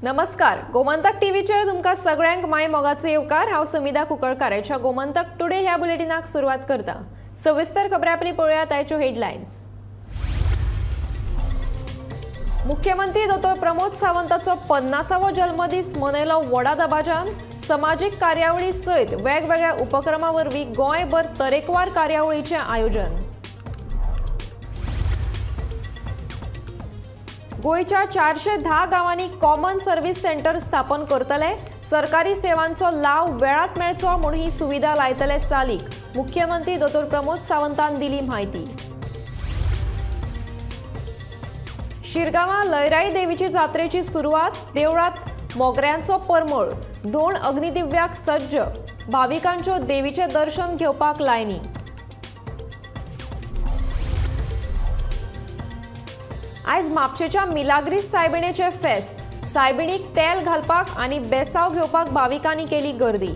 नमस्कार, गोमंतक टीव्हीचेर तुमकां सगळ्यांक माय मोगाचो येवकार। हांव समिधा कुंकळकार ह्या गोमंतक टुडे ह्या बुलेटिनाक सुरवात करता। सविस्तर खबरांपली पळोवया आयच्यो हेडलायन्स। मुख्यमंत्री डॉ प्रमोद सावंताचो 50वो जल्मदीस मनयलो व्हडा दबाज्यान। समाजीक कार्यावळी सयत वेगवेगळ्या उपक्रमां वरवीं गोंयभर तरेकवार कार्यावळीचें आयोजन। गोयच्या 410 गावांनी कॉमन सर्व्हिस सेंटर स्थापन करतले। सरकारी सेवांचो लाव वेळात मेळचो म्हूण ही सुविधा लायतले चालीक। मुख्यमंत्री डॉ प्रमोद सावंतान दिली म्हायती। शिरगांवां लयराई देवीची जात्रेची सुरवात। देवळात मोगऱ्यांचो परमळ। 2 अग्निदिव्याक सज्ज। भाविकांच्यो देवीचे दर्शन घेवपाक लायनी। आयज म्हापशेच्या मिलाग्रीस सायबिणेचे फेस्त। सायबिणीक तेल घालपाक आनी बेसाव घेवपाक भाविकांनी केली गर्दी।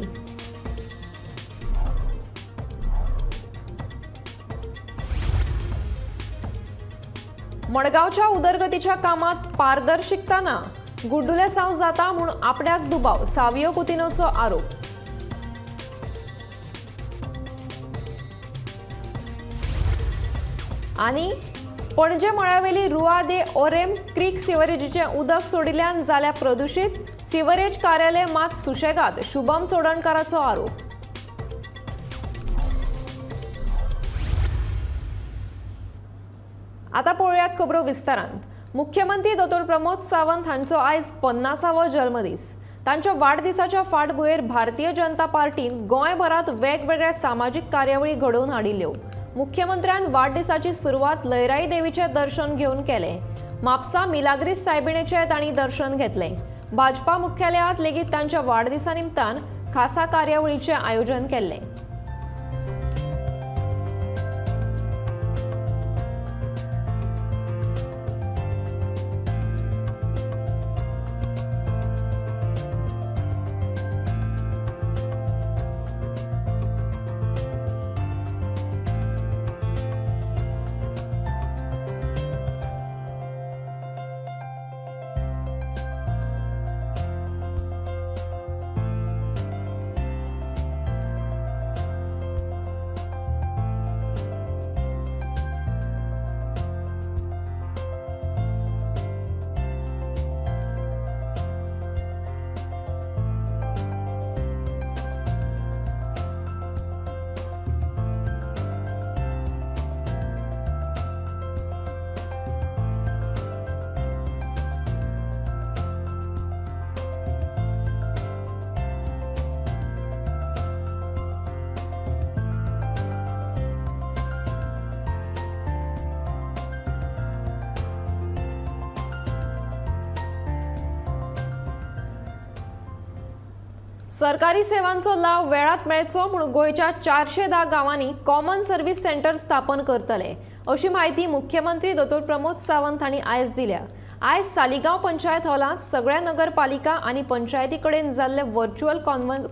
मडगांवच्या उदरगतीच्या कामात पारदर्शिकता ना। गुड्डुलेसांव जाता म्हूण आपल्याक दुबाव। सावियो कुतिनोचो आरोप। आनी पणजे मळावेली रुआ दे ओरेम क्रीक सिवरेजीचे उदक सोडिल्ल्यान जाल्या प्रदूषित। सिवरेज कार्यालय मात सुशेगाद। शुभम चोडणकाराचो आरोप। आता पळोवयात खबरो विस्तारांत। मुख्यमंत्री डॉ प्रमोद सावंत हांचो आयज 50वो जल्मदीस। तांच्या वाडदिसाच्या फाटभुंयेर भारतीय जनता पार्टीन गोंयभरांत वेगवेगळ्या सामाजीक कार्यावळी घडोवन हाडिल्ल्यो। मुख्यमंत्र्यान वाडदिसाची सुरवात लयराई देवीचे दर्शन घेवन केले। म्हापसा मिलाग्रीस सायबिणेचे तांणी दर्शन घेतले। भाजपा मुख्यालयात लेगीत तांच्या वाडदिसा निमतान खासा कार्यावळीचे आयोजन केल्ले। सरकारी सेवांचो लाव वेळात मेळचो म्हूण गोयच्या 410 गावांनी कॉमन सर्व्हिस सेंटर स्थापन करतले, अशी माहिती मुख्यमंत्री डॉ प्रमोद सावंत हांणी आयज दिल्या। आयज सालिगांव पंचायत हॉलांत सगळ्या नगरपालिका आनी पंचायती कडेन जाल्ले व्हर्च्युअल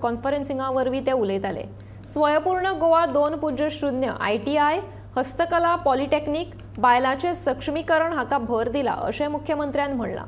कॉन्फरन्सिंगा वरवीं ते उलयताले। स्वयंपूर्ण गोवा 2.0 ITI, हस्तकला, पॉलिटेक्निक, बायलांचे सक्षमीकरण हाका भर दिला, अशें मुख्यमंत्र्यान म्हणलां।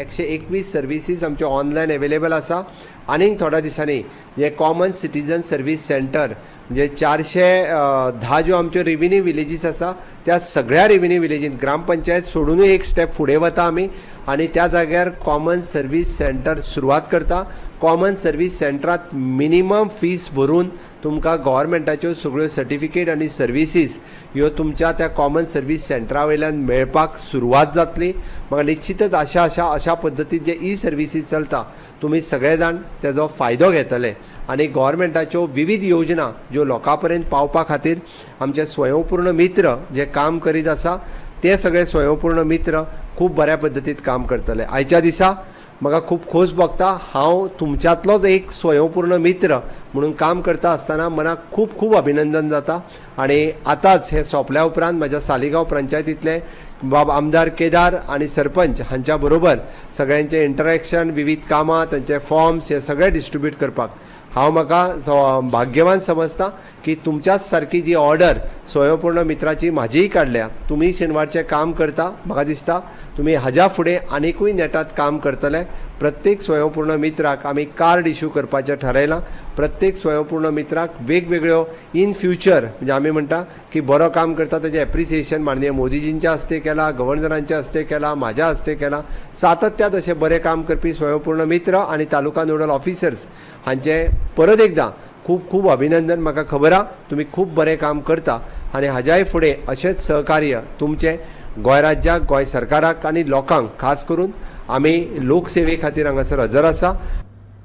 121 सर्विसीस आमचे ऑनलायन अवेलेबल आसा। आनीक थोड्या दिसांनी जे कॉमन सिटीजन सर्वीस सेंटर म्हणजे 410 ज्यो आमच्यो रेव्हेन्यू विलेजीस आसा त्या सगळ्या रेव्हेन्यू विलेजीन ग्रामपंचायत सोडूनय एक स्टेप फुडें वता आमी आनी त्या जाग्यार कॉमन सर्वीस सेंटर सुरवात करता। कॉमन सर्वीस सेंटरांत मिनिमम फीस भरून तुमकां गव्हर्मेंटाच्यो सगळ्यो सर्टिफिकेट आनी सर्विसीस ह्यो तुमच्या त्या कॉमन सर्वीस सेंटरा वयल्यान मेळपाक सुरवात जातली। म्हाका निश्चितच अशा पद्दतीन जे ई सर्विसीस चलता तुमी सगळे जाण तेजो फायदो घेतले आनी गव्हर्मेंटाच्यो विविध योजना ज्यो लोकां पर्यंत पावपा खातीर आमचे स्वयंपूर्ण मित्र जे काम करीत आसा ते सगळे स्वयंपूर्ण मित्र खूब बऱ्या पद्दतीन काम करतले। आयच्या दिसा म्हाका खूब खोस भोगता। हांव तुमच्यांतलोच एक स्वयंपूर्ण मित्र म्हणून काम करता आसतना मनाक खूब खूब अभिनंदन जाता आनी आतांच हे सोंपल्या उपरांत म्हाज्या सालिगांव पंचायतींतले बाब आमदार केदार आनी सरपंच हांच्या बरोबर सगळ्यांचे इंटरॅक्शन, विविध कामां, तांचे फॉर्म्स हे सगळे डिस्ट्रिब्यूट करपाक हांव म्हाका भाग्यवान समजता की तुमच्याच सारकी जी ऑर्डर स्वयंपूर्ण मित्राची म्हाजीय काडल्या। तुमी शेनवारचें काम करता, म्हाका दिसता तुमी हाज्या फुडें आनीकूय नेटात काम करतले. प्रत्येक स्वयंपूर्ण मित्राक आमी कार्ड इश्यू करपाचें थारायलां. प्रत्येक स्वयंपूर्ण मित्राक वेगवेगळ्यो इन फ्युचर म्हणजे आमी म्हणटा की बरो काम करता तेजें एप्रिसिएशन माननीय मोदीजींच्या हस्ते केला, गव्हर्नरांच्या हस्ते केला, म्हाज्या हस्ते केला. सातत्यात अशें बरें काम करपी स्वयंपूर्ण मित्र आनी तालुका नोडल ऑफिसर्स हांचे परत एकदां खूब खूब अभिनंदन. म्हाका खबर आहा तुमी खूब बरें काम करता आनी हाज्याय फुडें अशेंच सहकार्य तुमचें गोंय राज्याक, गोंय सरकाराक आनी लोकांक खास करून आमी लोकसेवे खातीर हांगासर हजर आसा.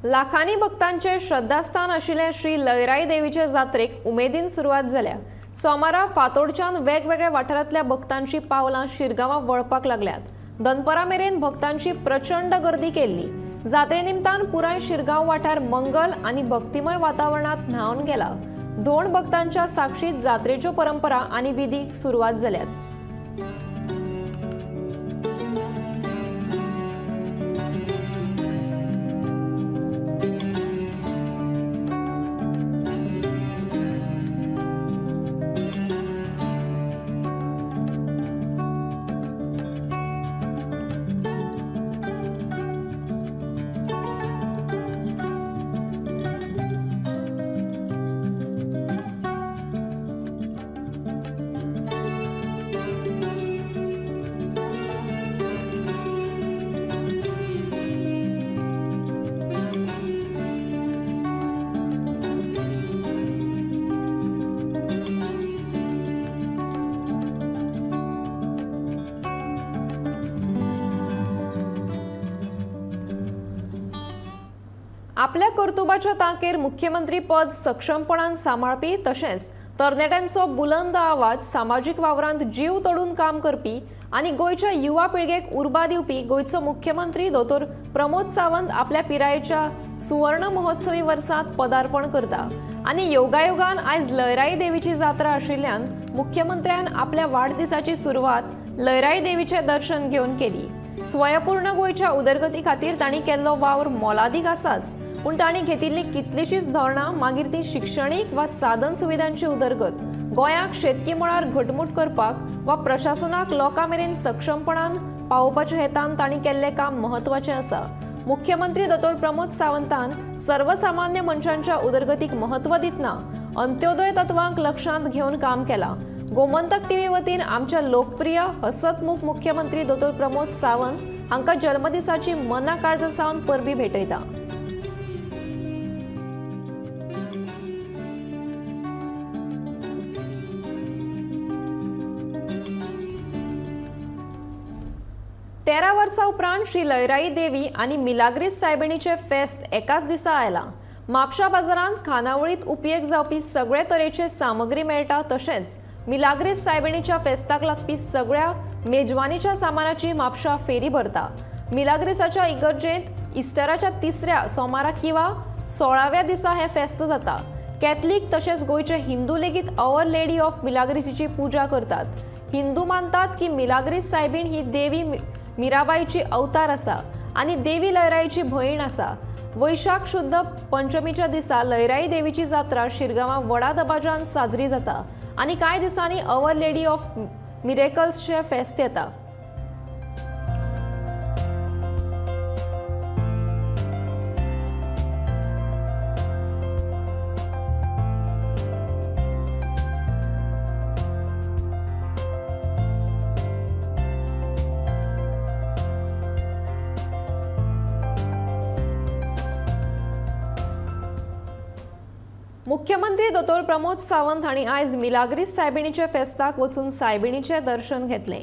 लाखांनी भक्तांचे श्रद्धास्थान आशिल्ले श्री लयराई देवीचे जात्रेक उमेदीन सुरवात जाल्या. सोमारा फातोडच्यान वेगवेगळ्या वाठारांतल्या भक्तांची पावलां शिरगांवां वळपाक लागल्यात. दनपरा मेरेन भक्तांची प्रचंड गर्दी केल्ली. जात्रे निमतान पुराय शिरगांव वाठार मंगल आनी भक्तिमय वातावरणात न्हावन गेला. धोंड भक्तांच्या साक्षीत जात्रेच्यो परंपरा आनी विधीक सुरवात जाल्यात. आपल्या कर्तुबाच्या तांकेर मुख्यमंत्री पद सक्षमपणान सांबाळपी तशेंच तरणाट्यांचो बुलंद आवाज सामाजीक वावरांत जीव तोडून काम करपी आनी गोंयच्या युवा पिळगेक उर्बा दिवपी गोंयचो मुख्यमंत्री दोतोर प्रमोद सावंत आपल्या पिरायेच्या सुवर्ण महोत्सवी वर्सांत पदार्पण करता. आनी योगायोगान आयज लयराई देवीची जात्रा आशिल्ल्यान मुख्यमंत्र्यान आपल्या वाडदिसाची सुरवात लयराई देवीचे दर्शन घेवन केली. स्वयंपूर्ण गोंयच्या उदरगती खातीर तांणी केल्लो वावर मोलादीक आसाच, पूण तांणी घेतिल्ली कितलीशींच धोरणां मागीर ती शिक्षणीक वा साधन सुविधांची उदरगत गोंयाक शेतकी मळार घटमूट करपाक वा प्रशासनाक लोकां मेरेन सक्षमपणान पावोवपाच्या हेतान तांणी केल्लें काम म्हत्वाचें आसा. मुख्यमंत्री दोतोर प्रमोद सावंतान सर्वसामान्य मनशांच्या उदरगतीक महत्व दितना अंत्योदय तत्वांक लक्षांत घेवन काम केलां. गोमंतक टीव्ही वतीन आमच्या लोकप्रिय हसतमुख मुख्यमंत्री दोतोर प्रमोद सावंत हांकां जन्मदिसाची मना काळजा सावन परबी भेटयता. तेरा वर्सां उपरांत श्री लयराई देवी आनी मिलाग्रीस सायबिणीचे फेस्त एकाच दिसा आयला. म्हापशा बाजारांत खानावळीत उपयोग जावपी सगळे तरेचे सामग्री मेळटा तशेंच मिलाग्रीस सायबिणीच्या फेस्ताक लागपी सगळ्या मेजवानीच्या सामानाची म्हापशा फेरी भरता. मिलाग्रीसाच्या इगर्जेंत इस्टराच्या तिसऱ्या सोमारा किंवा 16व्या दिसा हे फेस्त जाता. कॅथलीक तशेंच गोंयचे हिंदू लेगीत अवर लेडी ऑफ मिलाग्रीसीची पुजा करतात. हिंदू मानतात की मिलाग्रीस सायबीण ही देवी मिराबाईची अवतार आसा आनी देवी लयराईची भयण आसा. वैशाख शुद्ध पंचमीच्या दिसा लयराई देवीची जात्रा शिरगांवां व्हडा दबाज्यान साजरी जाता आनी कांय दिसांनी अवर लेडी ऑफ मिरेकल्सचे फेस्त येता. मुख्यमंत्री दोतोर प्रमोद सावंत हांणी आयज मिलाग्रीस सायबिणीचे फेस्ताक वचून सायबिणीचे दर्शन घेतलें.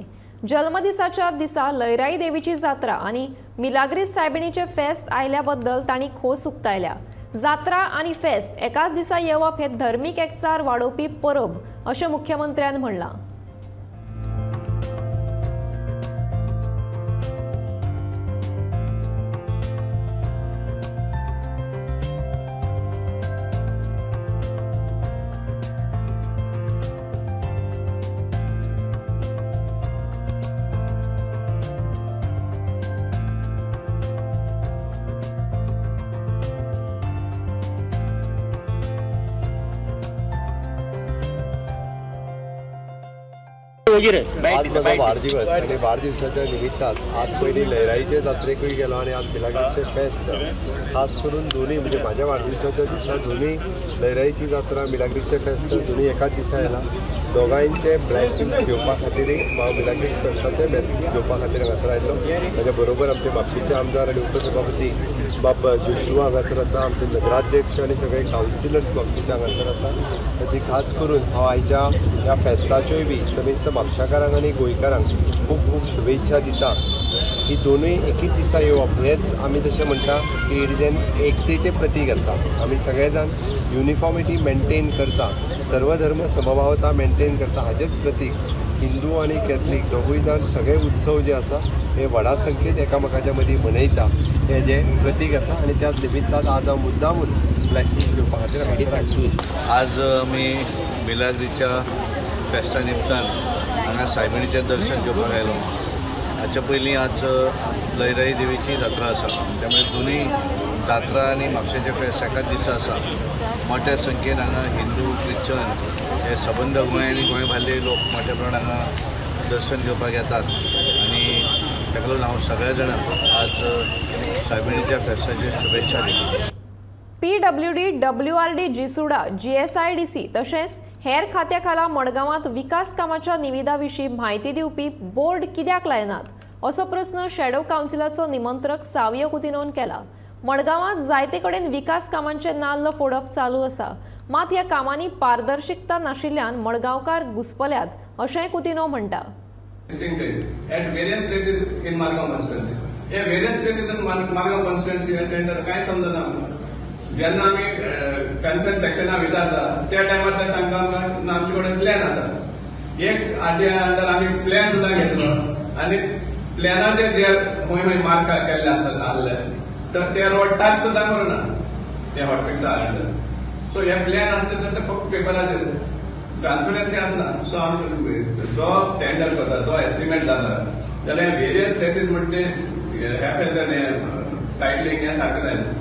जल्मदिसाच्या दिसा लयराई देवीची जात्रा आनी मिलाग्रीस सायबिणीचे फेस्त आयल्या बद्दल तांणी खोस उक्तायल्या. जात्रा आनी फेस्त एकाच दिसा येवप हे धर्मीक एकचार वाडोवपी परब अशें मुख्यमंत्र्यान म्हणलां. आज माझा वाढदिवस आणि वाढदिवसाच्या निमित्तान आज पहिली लयराईचे जात्रेकूय गेलो आणि आज मिलाग्रिसचे फेस्त खास करून दोन्ही म्हणजे माझ्या वाढदिवसाच्या दिसा दोन्ही लयराईची जात्रा मिलाग्रिसचे फेस्त दोन्ही एकाच दिसा येयला दोगांचे ब्लेसिंग्स घेवपा खातीर हांव मिलाग्रिस फेस्ताचे ब्लेसिंग्स घेवपा खातीर हांगासर आयिल्लो म्हज्या बरोबर आमचे म्हापशेचे आमदार आनी उपसभापती बाब जोशुआ हांगासर आसा आमचे नगराध्यक्ष आनी सगळे कावन्सिलर्स म्हापशेचे हांगासर आसा ती खास करून हांव आयच्या ह्या फेस्ताच्योय बी समेस्त म्हापशाकारांक आनी गोंयकारांक खूब खूब शुभेच्छा दिता ही दोनूय एकच दिसा येवप हेच आमी तशें म्हणटा की इट इज एन एकतेचें प्रतीक आसा आमी सगळे जाण युनिफॉर्मिटी मेंटेन करता सर्वधर्म समभावता मेंटेन करता हाचेंच प्रतीक हिंदू आनी कॅथलीक दोगूय जाण सगळे उत्सव जे आसा हे व्हडा संख्येन एकामेकाच्या मदीं मनयता हे जे प्रतीक आसा आनी त्याच निमित्तान आज हांव मुद्दामून ब्लेसिंग्स घेवपा खातीर आज आमी मिलाग्रिसच्या फेस्ता निमतान हांगा सायबिणीचें दर्शन घेवपाक आयलो हाच्या पयलीं आज लयराई देवीची जात्रा आसा त्यामुळे दोनूय जात्रा आनी म्हापशेचें फेस्त एकाच दिसा आसा मोठ्या संख्येन हांगा हिंदू क्रिश्चन हे सबंद गोंय आनी गोंय भायले लोक मोठ्या प्रमाणात हांगा दर्शन घेवपाक येतात आनी ताका लागून हांव सगळ्या जाणांक आज सायबिणीच्या फेस्ताची शुभेच्छा दिता PWD, WRD, जिसुडा, GSIDC तशेंच हेर खात्या खाला मडगांवांत विकास कामाच्या निविदा विशीं म्हायती दिवपी बोर्ड कित्याक लायनात असो प्रस्न शॅडो कावन्सिलाचो निमंत्रक सावयो कुतिनोन केला मडगांवांत जायते कडेन विकास कामांचे नाल्ल फोडप चालू आसा मात ह्या कामांनी पारदर्शिकता नाशिल्ल्यान मडगांवकार घुस्पल्यात अशेंय कुतिनो म्हणटा at various places in Margao constituency. Yeah, various places in Margao constituency tender काय समजना जेन्ना आमी कन्सर्न सेक्शनाक विचारता त्या टायमार ते सांगता आमचे कडेन प्लॅन आसा एक आरटीआय अंडर आमी प्लॅन सुद्दां घेतलो आनी प्लॅनाचे जे खंय मार्क केल्ले आसात आहले तर ते रोड टाच सुद्दां करना त्या हॉटपिक्सा अंडर सो हे प्लॅन आसता तशें फक्त पेपराचेर ट्रान्सपरन्सी आसना सो आमी जो टेंडर करता जो एस्टिमेट जाता जाल्यार वेरियस प्लेसीस म्हणटे हॅपेजन टायटलींग हें सारकें जायना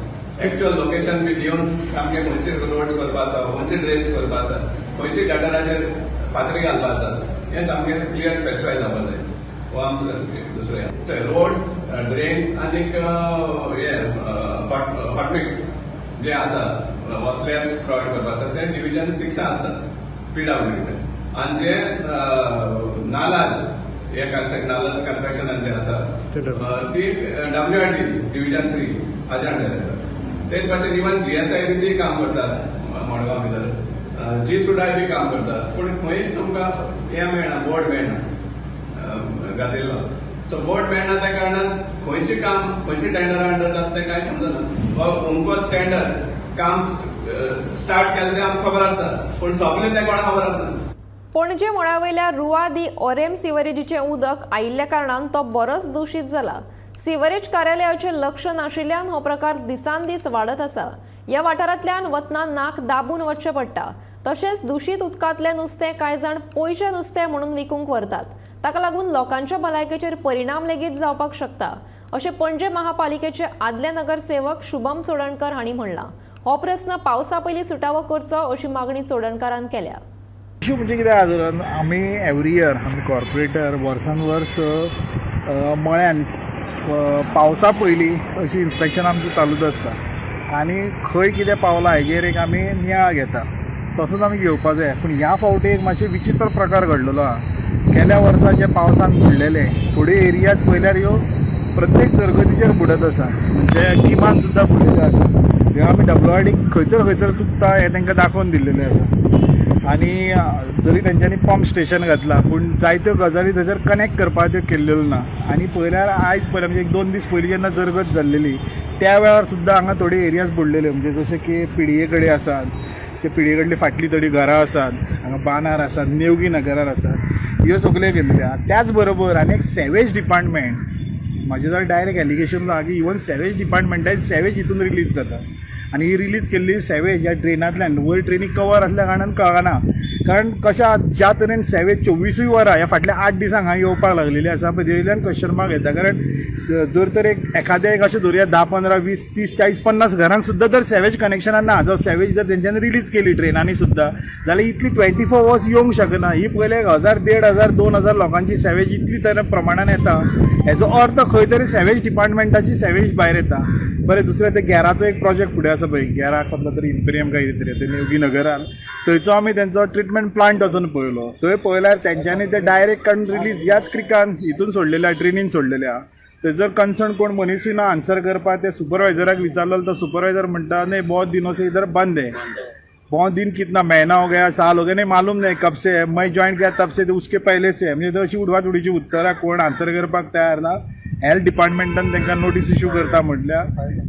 एक्चुअल लोकेशन बी दिवन सामके खंयचे रोड्स करपा आसा खंयचे ड्रेन्स करपा आसा खंयचे गटराचेर फातरी घालपा आसा हें सामकें क्लियर स्पेसिफाय जावपा जाय हो आमचो दुसरें रोड्स ड्रेन्स आनीक हे हॉटमिक्स जे आसा हो स्लॅब्स प्रोवायड करपा आसा ते डिव्हिजन 6 आसतात PWD आनी जे नालाज हे नाला कन्स्ट्रक्शनाचे आसा ती WRD डिव्हिजन 3 हाज्या अंडर येता तेच भाशेन इवन GSIDC काम करतात मडगांव भितर जिसुडाय बी काम करतात पूण खंय तुमकां हें मेळना बोर्ड मेळना घातिल्लो सो बोर्ड मेळना त्या कारणान खंयचें काम खंयचे टेंडरा अंडर जाता तें कांय समजना अमकोच टेंडर काम स्टार्ट केलें तें आमकां खबर आसता पूण सोंपलें तें कोणाक खबर आसना पणजे मळावयल्या रुवा दी ओरेम सिवरेजीचें उदक आयिल्ल्या कारणान तो बरोच दूषित जाला सिवरेज कार्यालयाचे लक्ष नाशिल्ल्यान हो प्रकार दिसान दीस वाडत आसा ह्या वाठारांतल्यान वतना नाक दाबून वचचें पडटा तशेंच दूषित उदकांतलें नुस्तें कांय जाण पयशे नुस्तें म्हणून विकूंक व्हरतात ताका लागून लोकांच्या भलायकेचेर परिणाम लेगीत जावपाक शकता अशें पणजे महापालिकेचे आदले नगरसेवक शुभम चोडणकर हांणी म्हणलां हो प्रस्न पावसा पयलीं सुटावो करचो अशी मागणी चोडणकारान केल्या इश्यू म्हणजे कितें आमी एवरी इयर आमी कॉर्पोरेटर वर्सान वर्स मळ्यान पावसा पयलीं अशी इन्स्पेक्शन आमची चालूच आसता आनी खंय कितें पावलां हेजेर एक आमी नियाळ घेता तसोच आमी घेवपा जाय पूण ह्या फावटी एक मातशे विचित्र प्रकार घडलेलो आहा गेल्या वर्सा जे पावसान बुडलेले थोडे एरियाज पयल्यार ह्यो प्रत्येक जरगतीचेर बुडत आसा म्हणजे गिमान सुद्दां बुडिल्ले आसा ह्यो आमी WRD खंयसर चुकता हें तांकां दाखोवन दिल्लेलें आसा आनी जरी तेंच्यांनी पंप स्टेशन घातलां पूण जायत्यो गजाली थंयसर कनेक्ट करपाक त्यो केल्लेल्यो ना आनी पयल्यार आयज पयलें म्हणजे 1-2 दीस पयलीं जेन्ना जरगत जाल्लेली त्या वेळार सुद्दां हांगा थोडे एरियाज बुडलेले म्हणजे जशे की पिडये कडेन आसात ते पिडये कडली फाटली थोडी घरां आसात हांगा बानार आसात नेवगी नगरार आसात ह्यो सगल्यो गेल्ल्यो आहा त्याच बरोबर आनी एक सॅवेज डिपार्टमेंट म्हाजे जर डायरेक्ट एलिगेशन आहा की इवन सॅवेज डिपार्टमेंटाय सॅवेज हितून रिलीज जाता आनी ही रिलीज केल्ली सॅवेज ह्या ट्रेनांतल्यान वयर ट्रेनी कवर आसल्या कारणान कळना. कारण कशें ज्या तरेन सॅवेज 24 वरां ह्या फाटल्या 8 दिसांक हांगा येवपाक लागलेली आसा पळय तेजे वयल्यान क्वेश्चन मार्क येता. कारण जर तर एखाद्या अशें धरुया 10, 15, 20, 30, 40, 50 घरांत सुद्दां जर सॅवेज कनेक्शनां ना, जर सॅवेज जर तेंच्यांनी रिलीज केली ट्रेनांनी सुद्दां, जाल्यार इतली 24 अवर्स येवंक शकना. ही पयले 1000, 1500, 2000 लोकांची सॅवेज इतली तरे प्रमाणान येता. हेजो अर्थ खंय तरी सॅवेज डिपार्टमेंटाची सॅवेज भायर येता. बरें, दुसरें ते गॅराचो एक प्रोजेक्ट फुडें आसा पळय, गॅरा कसलो तरी इम्पेरियम काय कितें तरी, ते नेवगी नगरान, थंयचो आमी तेंचो ट्रिटमेंट प्लांट वचून पळयलो. थंय पळयल्यार तेंच्यांनी ते डायरेक्ट रिलीज ह्याच क्रिकान हितून सोडलेल्या, ट्रेनीन सोडलेल्या. थंयसर कन्सर्न कोण मनीसूय ना आन्सर करपाक. ते सुपरवायझराक विचारलो तो सुपरवायझर म्हणटा नहीं बहुत दिनों से इधर बंद है. बहुत दिन कितना महीना हो गया, साल हो गया, नहीं मालूम नहीं कब से है, मैं ज्वाइन किया तब से, उसके पहले से है. म्हणजे अशी उडवा उडीची उतरां कोण आन्सर करपाक तयार ना. हेल्थ डिपार्टमेंटान तांकां नोटीस इश्यू करता म्हटल्या.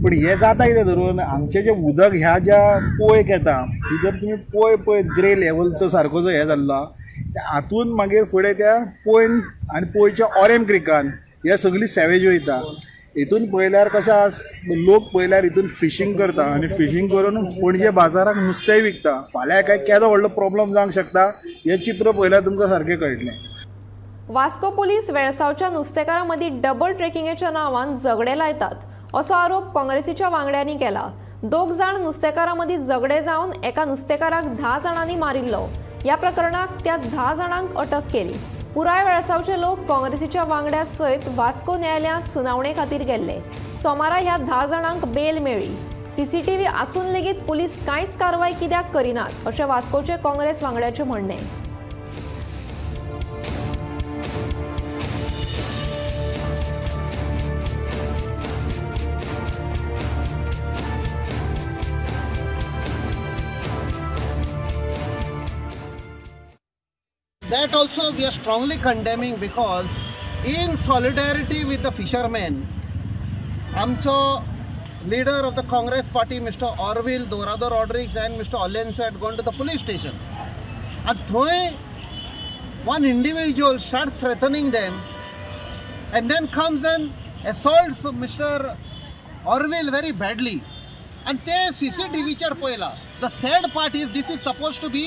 पण हे जाता कितें धरून आमचें जें उदक ह्या ज्या पोयक येता ती जर तुमी पळय ग्रे लेवलचो सारको जो हे जाल्लो हातून मागीर फुडें त्या पोयन आनी पोयच्या ऑरेम क्रिकान ह्या सगळी सॅवेज वयता. हितून पळयल्यार कशें लोक पळयल्यार हितून फिशींग करता आनी फिशींग करून पणजे बाजाराक नुस्तेंय विकता. फाल्यां काय केदो व्हडलो प्रॉब्लम जावंक शकता हें चित्र पळयल्यार तुमकां सारकें कळटलें. वास्को पुलीस वेळसावच्या नुस्तेकारांमदी डबल ट्रेकिंगेच्या नांवान झगडे लायतात असो आरोप काँग्रेसीच्या वांगड्यांनी केला. 2 जाण नुस्तेकारांमदी झगडे जावन एका नुस्तेकाराक 10 जाणांनी मारिल्लो. या प्रकरणात त्या 10 जाणांक अटक केली. पुराय वेळसावचे लोक काँग्रेसीच्या वांगड्या सयत वास्को न्यायालयांत सुनावणे खातीर गेल्ले. सोमारा ह्या 10 जाणांक बेल मेळ्ळी. सीसीटीव्ही आसून लेगीत पुलीस कांयच कारवाय कित्याक करिनात अशें वास्कोचे काँग्रेस वांगड्याचें म्हणणें. That also we are strongly condemning, because in solidarity with the fishermen, amcho leader of the Congress party, Mr. Orville Dorador Rodriguez and Mr. Allenso had gone to the police station. And though one individual starts threatening them and then comes and assaults Mr. Orville very badly. And they CCTV char poila. The sad part is this is supposed to be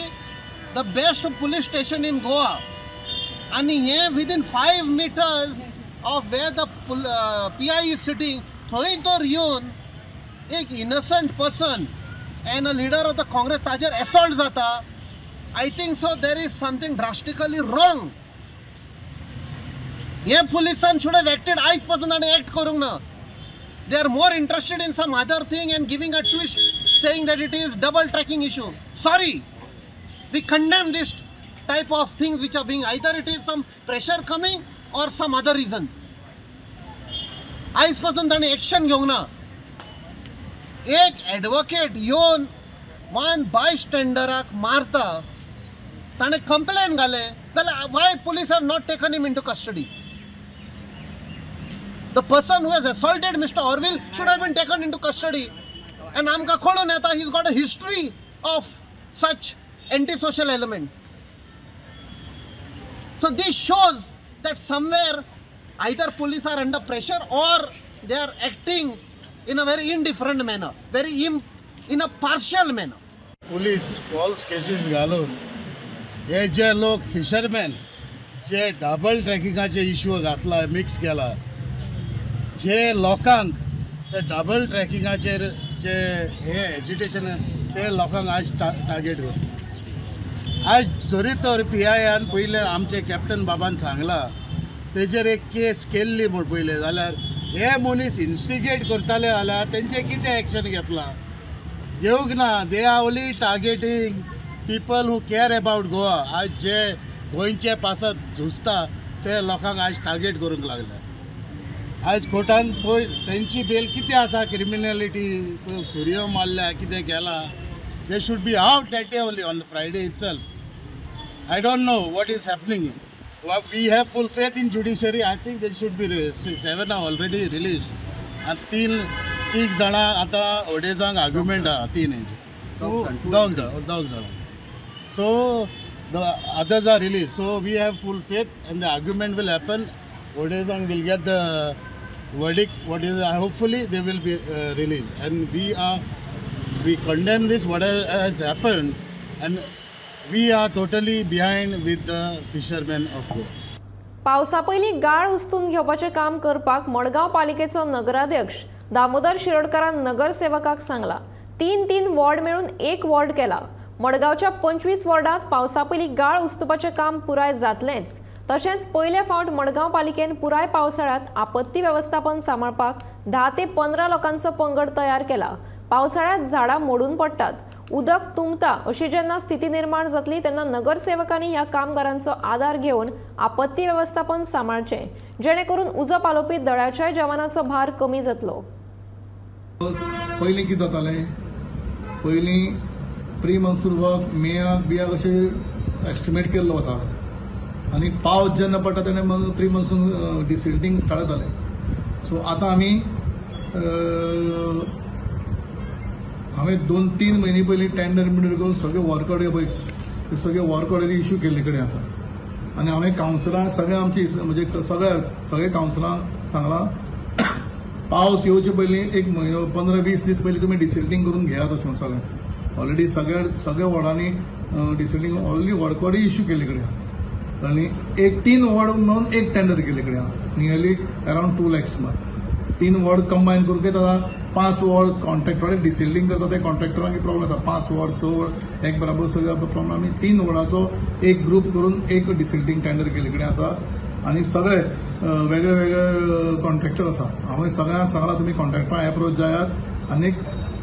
the best police station in Goa, and here within 5 meters of where the PI is sitting, thoi tor yun ek innocent person and a leader of the Congress tajer assault jata. I think so there is something drastically wrong. Ye policean should have acted ice person and act karung na. They are more interested in some other thing and giving a twist saying that it is double tracking issue. Sorry, we condemn this type of things which are being, either it is some pressure coming or some other reasons. आयज पासून ताणें action घेवंक ना. एक advocate येवन one बायस्टँडराक मारता, ताणें complaint घाले जाल्यार why police have not taken him into custody. The person who has assaulted mister Orville should have been taken into custody. And आमकां कळून येता he has got a history of such antisocial element. So this shows that somewhere either police are under pressure or they are acting in a very indifferent manner, in a partial manner. Police false cases घालून हे जे लोक fisherman जे double ट्रॅकिंगाचे issue घातला, mix केला, जे लोकांक ते डबल ट्रॅकिंगाचेर जे हे एजिटेशन ते लोकांक आज टार्गेट करता. आज जरी तर PIआन पयले आमचे कॅप्टन बाबान सांगला तेजेर एक केस केल्ली म्हूण पयले, जाल्यार हे मनीस इन्स्टिगेट करताले जाल्यार तेंचे कितें एक्शन घेतला घेवंक ना. They are only targeting people who care about Goa. आज जे गोंयचे पासत झुजता ते लोकांक आज टार्गेट करूंक लागले. आज कोर्टान पळय तेंची बेल कितें आसा, क्रिमिनॅलिटी सुरयो मारल्या कितें केला. They should be out that day only on the Friday itself. I don't know what is happening. We have full faith in judiciary. I think they should be 7 are already released. And 3 जाणां आतां ओडेजांक argument आहा 3 dogs. So the others are released. So we have full faith and the argument will happen. Odezang will get the verdict. Hopefully they will be released. And we are we condemn this what has happened, and we are totally behind with the fishermen of Goa. पावसा पयलीं गाळ उस्तून घेवपाचें काम करपाक मडगांव पालिकेचो नगराध्यक्ष दामोदर शिरोडकारान नगरसेवकाक सांगला. 3 ward मेळून 1 ward केला. मडगांवच्या 25 वॉर्डांत पावसा पयलीं गाळ उस्तुपाचें काम पुराय जातलेंच. तशेंच पयले फावट मडगांव पालिकेन पुराय पावसाळ्यांत आपत्ती वेवस्थापन सांबाळपाक 10 ते 15 लोकांचो पंगड तयार केला. पावसाळ्यांत झाडां मोडून पडटात, उदक तुंबता अशी जेन्ना स्थिती निर्माण जातली तेन्ना नगरसेवकांनी ह्या कामगारांचो आदार घेवन आपत्ती वेवस्थापन सांबाळचें, जेणे करून उजो पालोवपी दळाच्या जवानांचो भार कमी जातलो. पयलीं कितें जातालें, पयलीं प्री मॉन्सून वर्क मेयाक बियाक अशें एस्टिमेट केल्लो वता आनी पावस जेन्ना पडटा तेन्ना प्री मॉन्सून डिसिल्टींग स्टार्ट जालें. सो आतां आमी हांवें 2-3 म्हयने पयलीं टेंडर करून सगळे वर्क ऑर्डर पळय ते सगळे वर्क ऑर्डरी इश्यू केल्ले कडेन आसा. आनी हांवें कावन्सिलरांक सगळे आमची म्हणजे सगळे कावन्सिलरांक सांगलां पावस येवचे पयलीं 1 म्हयनो 15-20 दीस पयलीं तुमी डिसिल्टींग करून घेयात अशें सगळें. ऑलरेडी सगळ्या वॉर्डांनी डिसिल्टींग ऑलरेडी वर्क ऑर्डर इश्यू केल्ले कडेन आहा आनी 3 वॉर्ड मेळून 1 टेंडर केल्ले कडेन आहा. नियरली अरावंड 2 lakhs सुमार. 3 वॉर्ड कंबायन करून येता. 5 वॉर्ड कॉन्ट्रॅक्टर डिसिल्टींग करता ते कॉन्ट्रॅक्टरांक प्रॉब्लेम जाता. 5 वॉर्ड 6 वॉर्ड एक बराबर सगळे प्रॉब्लेम. आमी 3 वॉर्डाचो एक ग्रुप करून 1 डिसिल्टींग टेंडर केल्ले कडेन आसा आनी सगळे वेगळे वेगळे कॉन्ट्रॅक्टर आसा. हांवें सगळ्यांक सांगलां तुमी कॉन्ट्रॅक्टरांक एप्रोच जायात आनी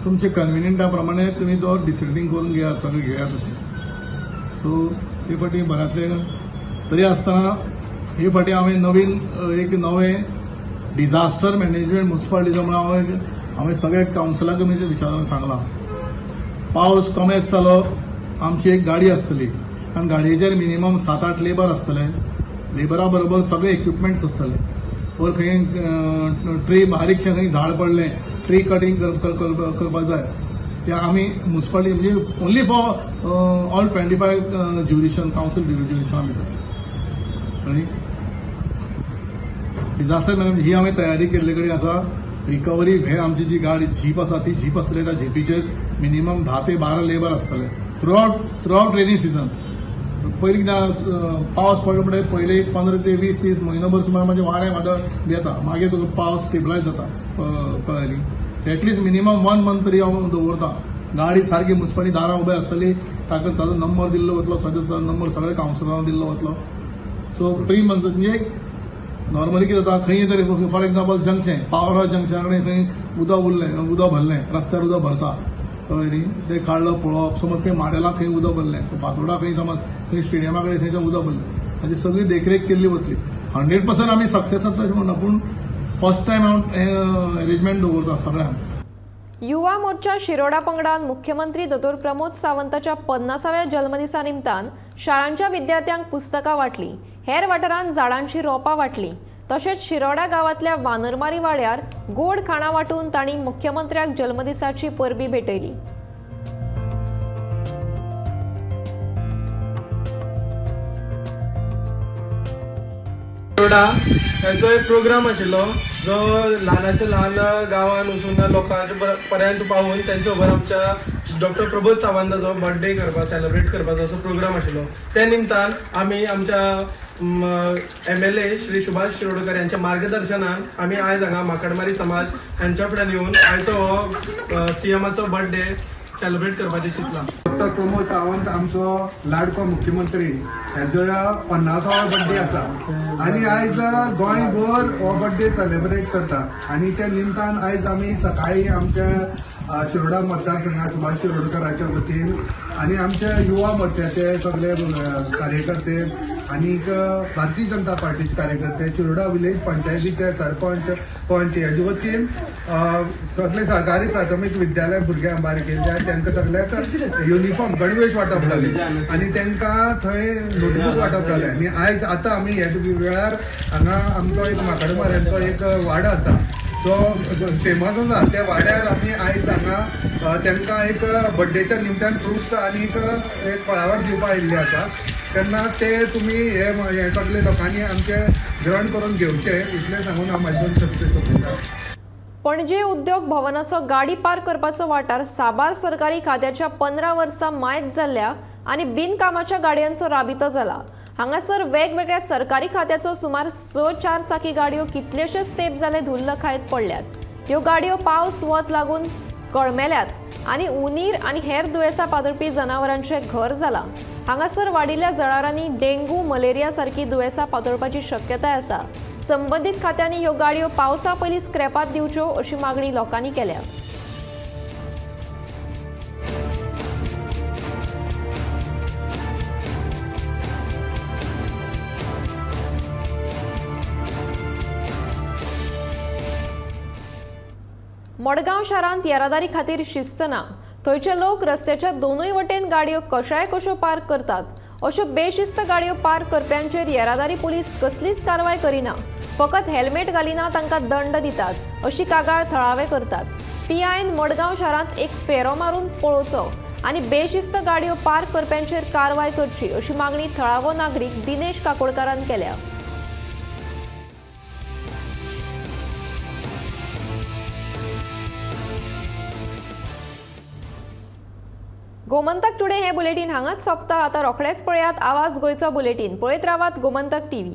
तुमचे कन्विनियंटा प्रमाणे तुमी तो डिसिल्टींग करून घेयात, सगळे घेयात अशें. सो हे फाटी बऱ्यांतले तरी आसतना हे फाटी हांवें एक नवें डिझास्टर मॅनेजमेंट म्युनिसिपालिटीचो म्हणून हांवें सगळ्या कावन्सिलांक विचारून सांगलां. पावस कमेस जालो आमची एक गाडी आसतली आनी गाडयेचेर मिनिमम 7-8 लेबर आसतले. लेबरा बरोबर सगळे इक्विपमेंट्स आसतले. वर खंय ट्री बारीकशें खंय झाड पडलें, ट्री कटींग करपाक जाय ते आमी म्युनिसिपालिटी म्हणजे ओन्ली फॉर ऑल 25 ज्युरिशन कावन्सील ज्युरिशना भितर. आनी डिझास्टर मॅनेजमेंट ही हांवें तयारी केल्ले कडेन आसा. रिकवरी व्हॅन आमची जी गाडी जीप आसा ती जीप आसतली. त्या जिपीचेर मिनिमम 10 ते 12 लेबर आसतले थ्रू आउट रेनी सिजन. पयलीं कितें पावस पडलो म्हणटकीर पयले 15 ते 20 दीस म्हयनोभर सुमार म्हणजे वारें वादळ येता. मागीर तुका पावस स्टेबलायज जाता कळ्ळें. एटलीस्ट मिनिमम 1 मंथ तरी हांव दवरता. गाडी सारकी म्युनिसिपालिटी दारां उबे आसतली, ताजो नंबर दिल्लो वतलो, सद्याचो नंबर सगळे कावन्सिलरांक दिल्लो वतलो. सो प्री मंथ म्हणजे नॉर्मली कितें जाता खंय तरी फॉर एक्झाम्पल जंक्शन पावरा जंक्शना कडेन खंय उदक भरलें रस्त्यार उदक भरता कळ्ळें न्ही. ते काडलो पळोवप. समज खंय माडेला खंय उदक भरलें, फातोर्डा खंय समज खंय स्टेडियमा कडेन थंय उदक भरलें, ताची सगळी देखरेख केल्ली वतली. 100% आमी सक्सेस जाता तशें म्हणना, पूण फर्स्ट टायम हांव अरेंजमेंट दवरता सगळ्यांक. युवा मोर्चा शिरोडा पंगडान मुख्यमंत्री दोतोर प्रमोद सावंताच्या 50व्या जल्मदिसा निमतान शाळांच्या विद्यार्थ्यांक पुस्तकां वाटली. हेर वाठारांत झाडांची रोपां वाटली. तशेंच शिरोडा गांवांतल्या वानरमारी वाड्यार गोड खाणां वाटून तांणी मुख्यमंत्र्याक जल्मदिसाची परबी भेटयली. शिरोडा हेचो एक प्रोग्राम आशिल्लो जो ल्हानाच्या ल्हान गांवांत वचून लोकांच्या पर्यंत पावून तेंचे खबर आमच्या डॉक्टर प्रमोद सावंताचो बर्थडे करपाक सेलिब्रेट करपाचो असो प्रोग्राम आशिल्लो. ते निमतान आमी आमच्या MLA श्री सुभाष शिरोडकर यांच्या मार्गदर्शनान आमी आयज हांगा माकडमारी समाज यांच्या फुड्यान येवन आयचो हो CMचो बर्थडे सेलिब्रेट करपाचें चिंतलां. डॉक्टर प्रमोद सावंत आमचो लाडको मुख्यमंत्री हेजो 50वां बर्थडे आसा आनी आयज गोंयभर हो बर्थडे सेलिब्रेट करता. आनी त्या निमतान आयज आमी सकाळी आमच्या शिरोडा मतदारसंघात सुभाष शिरोडकराच्या वतीन आनी आमचे युवा मोर्चाचे सगळे कार्यकर्ते आनीक भारतीय जनता पार्टीचे कार्यकर्ते शिरोडा विलेज पंचायतीचे सरपंच पंच हेजे वतीन सगळे सहकारी प्राथमीक विद्यालय भुरग्यांक बारकेल्या तांकां सगळ्याक युनिफॉर्म गणवेश वांटप जालें आनी तांकां थंय नोटबूक वांटप जालें. आनी आयज आतां आमी ह्या वेळार हांगा आमचो एक माकडमाऱ्यांचो एक वाडो आसा तो फेमस आसा. त्या वाड्यार आमी आयज हांगा तांकां एक बर्थडेच्या निमतान फ्रुट्स आनी एक फळावर दिवपाक आयिल्ले आसा. तेन्ना ते तुमी हे सगळे लोकांनी आमचे ग्रहण करून घेवचे इतलें सांगून हांव म्हाजे शब्द सोंपयता. पणजे उद्योग भवनाचो गाडी पार्क करपाचो वाठार साबार सरकारी खात्याच्या 15 वर्सां मायज जाल्ल्या आनी बिनकामाच्या गाडयांचो राबितो जाला। हांगासर वेगवेगळ्या सरकारी खात्याचो सुमार 6 चारचाकी गाडयो कितलेशेच तेंप जाले धुल्ल खायत पडल्यात। ह्यो गाडयो पावस वत लागून कळमेल्यात आनी उंदीर आनी हेर दुयेंसां पातळपी जनावरांचे घर जाला। हांगासर वाडिल्ल्या जळारांनी डेंगू मलेरिया सारखी दुयेंसां पातळपाची शक्यताय आसा। संबंधित खात्यांनी ह्यो गाडयो पावसा पयलीं स्क्रॅपात दिवच्यो अशी मागणी लोकांनी केल्या। मडगांव शारांत येरादारी खातीर शिस्त ना। थंयचे लोक रस्त्याच्या दोनूय वटेन गाडयो कशाय कश्यो पार्क करतात। अश्यो बेशिस्त गाडयो पार्क करप्यांचेर येरादारी पुलीस कसलीच कारवाय करिना, फकत हेल्मेट घालिना तांकां दंड दितात अशी कागाळ थळावे करतात। PIन मडगांव शारांत एक फेरो मारून पळोवचो आनी बेशिस्त गाडयो पार्क करप्यांचेर कारवाय करची अशी मागणी थळावो नागरीक दिनेश काकोडकारान केल्या। गोमंतक टुडे हे बुलेटिन हांगाच सोंपता। आतां रोखडेच पळयात आवाज गोंयचो बुलेटिन। पळयत रावात गोमंतक TV।